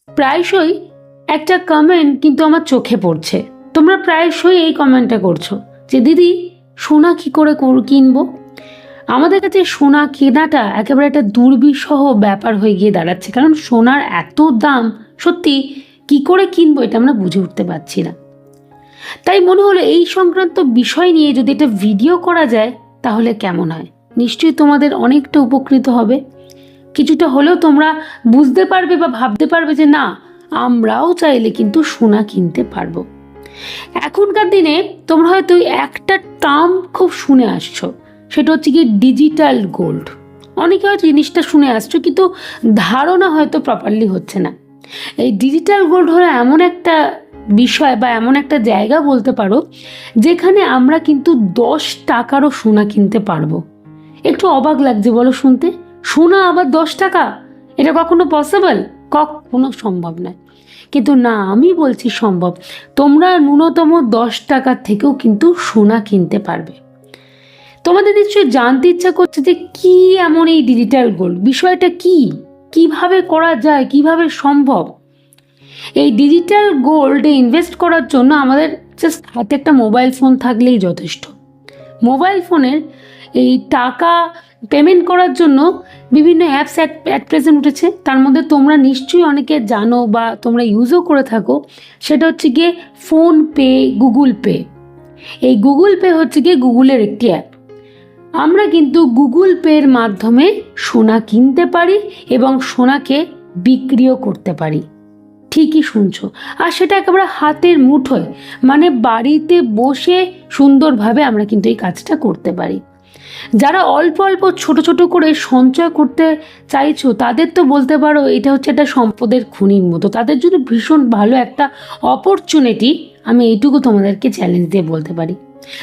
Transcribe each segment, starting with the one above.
প্রায়শই একটা কমেন্ট কিন্তু আমার চোখে পড়ছে। তোমরা প্রায়শই এই কমেন্টটা করছো যে দিদি সোনা কি করে কিনবো। আমাদের কাছে সোনা কেনাটা একেবারে একটা দুর্বিষহ ব্যাপার হয়ে গিয়ে দাঁড়াচ্ছে, কারণ সোনার এত দাম, সত্যি কি করে কিনবো এটা আমরা বুঝে উঠতে পারছি না। তাই মনে হলো এই সংক্রান্ত বিষয় নিয়ে যদি একটা ভিডিও করা যায় তাহলে কেমন হয়। নিশ্চয়ই তোমাদের অনেকটা উপকৃত হবে, কিছুটা হলেও তোমরা বুঝতে পারবে বা ভাবতে পারবে যে না, আমরাও চাইলে কিন্তু সোনা কিনতে পারবো। এখনকার দিনে তোমরা হয়তো একটা টার্ম খুব শুনে আসছো, সেটা হচ্ছে কি ডিজিটাল গোল্ড। অনেকে হয়তো জিনিসটা শুনে আসছো কিন্তু ধারণা হয়তো প্রপারলি হচ্ছে না। এই ডিজিটাল গোল্ড হলো এমন একটা বিষয় বা এমন একটা জায়গা বলতে পারো যেখানে আমরা কিন্তু 10 টাকারও সোনা কিনতে পারবো। একটু অবাক লাগছে বলো শুনতে, সোনা আবার 10 টাকা, এটা কখনো পসিবল? কখনো সম্ভব নয়। কিন্তু না, আমি বলছি সম্ভব। তোমরা ন্যূনতম 10 টাকার থেকেও কিন্তু সোনা কিনতে পারবে। তোমাদের নিশ্চয়ই জানতে ইচ্ছা করছে যে কি এমন এই ডিজিটাল গোল্ড, বিষয়টা কি, কিভাবে করা যায়, কিভাবে সম্ভব। এই ডিজিটাল গোল্ডে ইনভেস্ট করার জন্য আমাদের জাস্ট হাতে একটা মোবাইল ফোন থাকলেই যথেষ্ট। মোবাইল ফোনের এই টাকা পেমেন্ট করার জন্য বিভিন্ন অ্যাপস অ্যাট প্রেজেন্ট উঠেছে। তার মধ্যে তোমরা নিশ্চয়ই অনেকে জানো বা তোমরা ইউজও করে থাকো, সেটা হচ্ছে গিয়ে ফোনপে, গুগল পে। এই গুগল পে হচ্ছে গিয়ে গুগলের একটি অ্যাপ। আমরা কিন্তু গুগল পের মাধ্যমে সোনা কিনতে পারি এবং সোনাকে বিক্রিও করতে পারি। ঠিকই শুনছো, আর সেটা একেবারে হাতের মুঠোয়, মানে বাড়িতে বসে সুন্দরভাবে আমরা কিন্তু এই কাজটা করতে পারি। যারা অল্প অল্প ছোট ছোট করে সঞ্চয় করতে চাইছো তাদের তো বলতে পারো এটা হচ্ছে একটা সম্পদের খনির মতো, তাদের জন্য ভীষণ ভালো একটা অপরচুনিটি, আমি এইটুকু তোমাদেরকে চ্যালেঞ্জ দিয়ে বলতে পারি।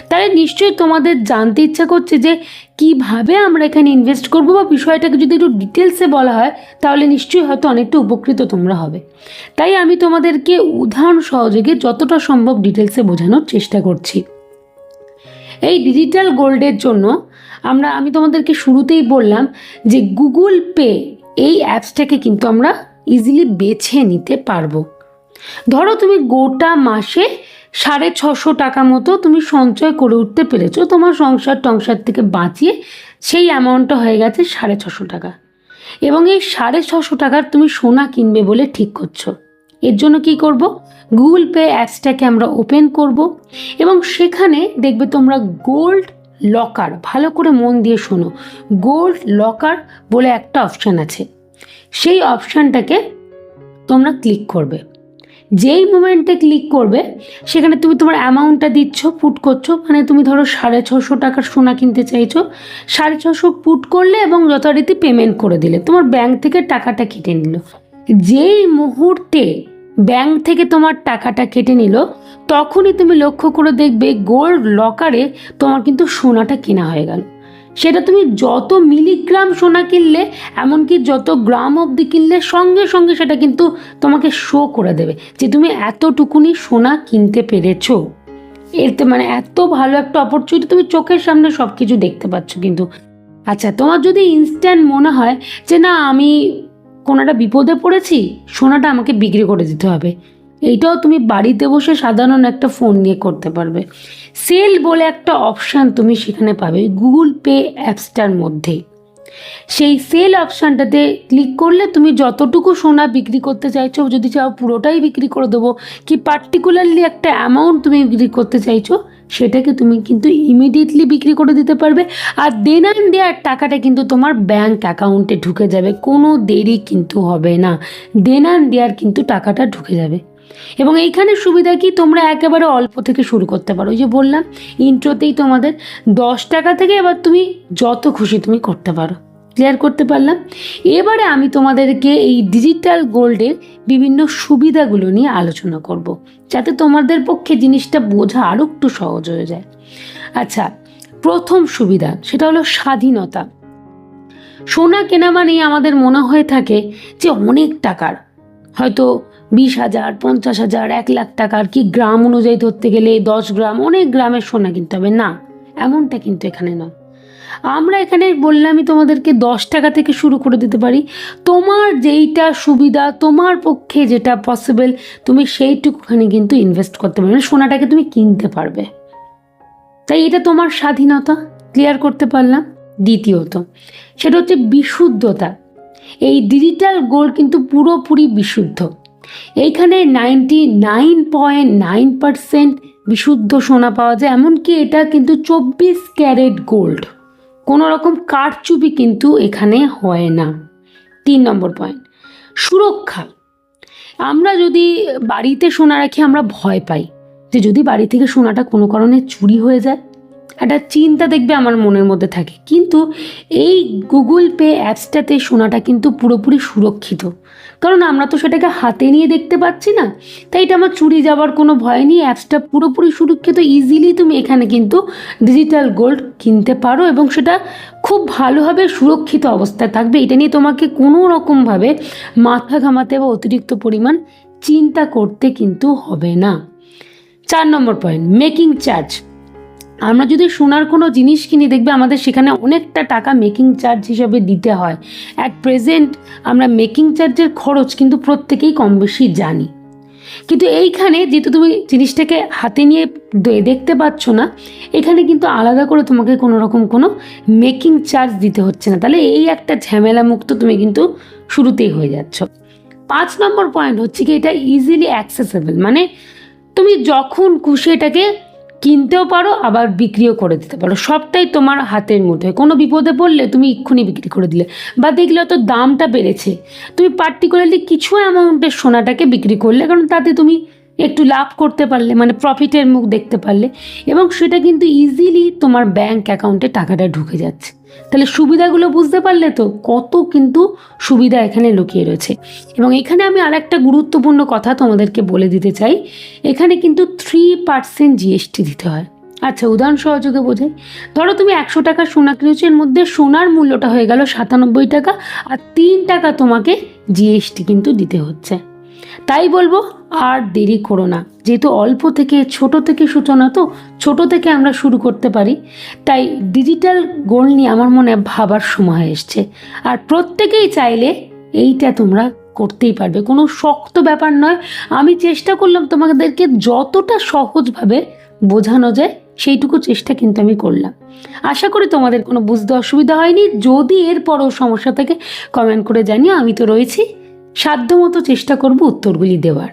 তাহলে নিশ্চয়ই তোমাদের জানতে ইচ্ছা করছে যে কিভাবে আমরা এখানে ইনভেস্ট করবো, বা বিষয়টাকে যদি একটু ডিটেলসে বলা হয় তাহলে নিশ্চয়ই হয়তো অনেকটা উপকৃত তোমরা হবে। তাই আমি তোমাদেরকে উদাহরণ সহযোগে যতটা সম্ভব ডিটেলসে বোঝানোর চেষ্টা করছি। এই ডিজিটাল গোল্ডের জন্য আমি তোমাদেরকে শুরুতেই বললাম যে গুগল পে এই অ্যাপসটাকে কিন্তু আমরা ইজিলি বেছে নিতে পারবো। ধরো তুমি গোটা মাসে 650 টাকা মতো তুমি সঞ্চয় করে উঠতে পেরেছো, তোমার সংসার থেকে বাঁচিয়ে সেই অ্যামাউন্টটা হয়ে গেছে 650 টাকা, এবং এই 650 টাকার তুমি সোনা কিনবে বলে ঠিক করছো। এর জন্য কি করব, গুগল পে অ্যাপসটাকে আমরা ওপেন করব এবং সেখানে দেখবে তোমরা গোল্ড লকার, ভালো করে মন দিয়ে শোনো, গোল্ড লকার বলে একটা অপশান আছে। সেই অপশানটাকে তোমরা ক্লিক করবে। যেই মোমেন্টে ক্লিক করবে সেখানে তুমি তোমার অ্যামাউন্টটা দিচ্ছ, পুট করছো, মানে তুমি ধরো 650 টাকার সোনা কিনতে চাইছো, 650 পুট করলে এবং যথারীতি পেমেন্ট করে দিলে, তোমার ব্যাংক থেকে টাকাটা কেটে নিল। যেই মুহূর্তে ব্যাংক থেকে তোমার টাকাটা কেটে নিল তখনই তুমি লক্ষ্য করে দেখবে গোল্ড লকারে তোমার কিন্তু সোনাটা কেনা হয়ে গেল। সেটা তুমি যত মিলিগ্রাম সোনা কিনলে, এমনকি যত গ্রাম অবধি কিনলে, সঙ্গে সঙ্গে সেটা কিন্তু তোমাকে শো করে দেবে যে তুমি এতটুকুনি সোনা কিনতে পেরেছো। এতে মানে এত ভালো একটা অপরচুনিটি, তুমি চোখের সামনে সব কিছু দেখতে পাচ্ছ কিন্তু। আচ্ছা, তোমার যদি ইনস্ট্যান্ট মনে হয় যে না, আমি কোনো একটা বিপদে পড়েছি, সোনাটা আমাকে বিক্রি করে দিতে হবে, এইটাও তুমি বাড়িতে বসে সাধারণ একটা ফোন নিয়ে করতে পারবে। সেল বলে একটা অপশান তুমি সেখানে পাবে গুগল পে অ্যাপসটার মধ্যে। সেই সেল অপশানটাতে ক্লিক করলে তুমি যতটুকু সোনা বিক্রি করতে চাইছো, যদি চাও পুরোটাই বিক্রি করে দেবো, কি পার্টিকুলারলি একটা অ্যামাউন্ট তুমি বিক্রি করতে চাইছো, সেটাকে তুমি কিন্তু ইমিডিয়েটলি বিক্রি করে দিতে পারবে। আর দেনার দেওয়ার টাকাটা কিন্তু তোমার ব্যাংক অ্যাকাউন্টে ঢুকে যাবে, কোনো দেরি কিন্তু হবে না, দেনার দেওয়ার কিন্তু টাকাটা ঢুকে যাবে। এবং এইখানে সুবিধা কি, তোমরা একেবারে অল্প থেকে শুরু করতে পারো। ওই যে বললাম ইন্ট্রোতেই তোমাদের 10 টাকা থেকে এবার তুমি যত খুশি তুমি করতে পারো। ক্লিয়ার করতে পারলাম? এবারে আমি তোমাদেরকে এই ডিজিটাল গোল্ডের বিভিন্ন সুবিধাগুলো নিয়ে আলোচনা করব, যাতে তোমাদের পক্ষে জিনিসটা বোঝা আরও একটু সহজ হয়ে যায়। আচ্ছা, প্রথম সুবিধা সেটা হলো স্বাধীনতা। সোনা কেনা মানেই আমাদের মনে হয়ে থাকে যে অনেক টাকার, হয়তো 20,000, 50,000, 1 লাখ টাকার, কি গ্রাম অনুযায়ী ধরতে গেলে 10 গ্রাম, অনেক গ্রামের সোনা কিনতে হবে, না এমনটা কিন্তু এখানে নয়। আমরা এখানে বললামই তোমাদেরকে 10 টাকা থেকে শুরু করে দিতে পারি। তোমার যেইটা সুবিধা, তোমার পক্ষে যেটা পসিবল, তুমি সেইটুকুখানি কিন্তু ইনভেস্ট করতে পারবে, মানে সোনাটাকে তুমি কিনতে পারবে। তাই এটা তোমার স্বাধীনতা, ক্লিয়ার করতে পারলাম। দ্বিতীয়ত সেটা হচ্ছে বিশুদ্ধতা। এই ডিজিটাল গোল্ড কিন্তু পুরোপুরি বিশুদ্ধ। এইখানে 99.9% বিশুদ্ধ সোনা পাওয়া যায়, এমনকি এটা কিন্তু 24 ক্যারেট গোল্ড, কোনো রকম কারচুপি কিন্তু এখানে হয় না। 3 নম্বর পয়েন্ট, সুরক্ষা। আমরা যদি বাড়িতে সোনা রাখি আমরা ভয় পাই যে যদি বাড়ি থেকে সোনাটা কোনো কারণে চুরি হয়ে যায়, একটা চিন্তা দেখবে আমার মনের মধ্যে থাকে। কিন্তু এই গুগল পে অ্যাপসটাতে সোনাটা কিন্তু পুরোপুরি সুরক্ষিত, কারণ আমরা তো সেটাকে হাতে নিয়ে দেখতে পাচ্ছি না, তাই এটা আমার চুরি যাওয়ার কোনো ভয় নেই। অ্যাপসটা পুরোপুরি সুরক্ষিত, ইজিলি তুমি এখানে কিন্তু ডিজিটাল গোল্ড কিনতে পারো এবং সেটা খুব ভালোভাবে সুরক্ষিত অবস্থায় থাকবে। এটা নিয়ে তোমাকে কোনো রকমভাবে মাথা ঘামাতে বা অতিরিক্ত পরিমাণ চিন্তা করতে কিন্তু হবে না। 4 নম্বর পয়েন্ট, মেকিং চার্জ। আমরা যদি সোনার কোনো জিনিস কিনি দেখবে আমাদের সেখানে অনেকটা টাকা মেকিং চার্জ হিসাবে দিতে হয়। অ্যাট প্রেজেন্ট আমরা মেকিং চার্জের খরচ কিন্তু প্রত্যেকেই কম বেশি জানি, কিন্তু এইখানে যেহেতু তুমি জিনিসটাকে হাতে নিয়ে দেখতে পাচ্ছ না, এখানে কিন্তু আলাদা করে তোমাকে কোনো রকম কোনো মেকিং চার্জ দিতে হচ্ছে না। তাহলে এই একটা ঝামেলা মুক্ত তুমি কিন্তু শুরুতেই হয়ে যাচ্ছ। 5 নম্বর পয়েন্ট হচ্ছে কি, এটা ইজিলি অ্যাক্সেসেবল, মানে তুমি যখন খুশি এটাকে কিনতেও পারো আবার বিক্রিও করে দিতে পারো, সবটাই তোমার হাতের মধ্যে। কোনো বিপদে পড়লে তুমি এক্ষুনি বিক্রি করে দিলে, বা দেখলে তো দামটা বেড়েছে, তুমি পার্টিকুলারলি কিছু অ্যামাউন্টের সোনাটাকে বিক্রি করলে, কারণ তাতে তুমি একটু লাভ করতে পারলে, মানে প্রফিটের মুখ দেখতে পারলে, এবং সেটা কিন্তু ইজিলি তোমার ব্যাংক অ্যাকাউন্টে টাকাটা ঢুকে যাচ্ছে। তাহলে সুবিধাগুলো বুঝতে পারলে তো, কত কিন্তু সুবিধা এখানে লুকিয়ে রয়েছে। এবং এখানে আমি আর একটা গুরুত্বপূর্ণ কথা তোমাদেরকে বলে দিতে চাই, এখানে কিন্তু 3% জিএসটি দিতে হয়। আচ্ছা, উদাহরণ সহযোগে বোঝাই, ধরো তুমি 100 টাকা সোনা কিনেছো, এর মধ্যে সোনার মূল্যটা হয়ে গেল 97 টাকা, আর 3 টাকা তোমাকে জিএসটি কিন্তু দিতে হচ্ছে। তাই বলবো আর দেরি করো না, যেহেতু অল্প থেকে ছোট থেকে সূচনা, তো ছোট থেকে আমরা শুরু করতে পারি। তাই ডিজিটাল গোল্ড নিয়ে আমার মনে ভাবার সময় এসছে, আর প্রত্যেকেই চাইলে এইটা তোমরা করতেই পারবে, কোনো শক্ত ব্যাপার নয়। আমি চেষ্টা করলাম তোমাদেরকে যতটা সহজভাবে বোঝানো যায় সেইটুকু চেষ্টা কিন্তু আমি করলাম। আশা করি তোমাদের কোনো বুঝতে অসুবিধা হয়নি। যদি এরপরও সমস্যা থাকে কমেন্ট করে জানিও, আমি তো রয়েছি, সাধ্যমতো চেষ্টা করব উত্তরগুলি দেওয়ার।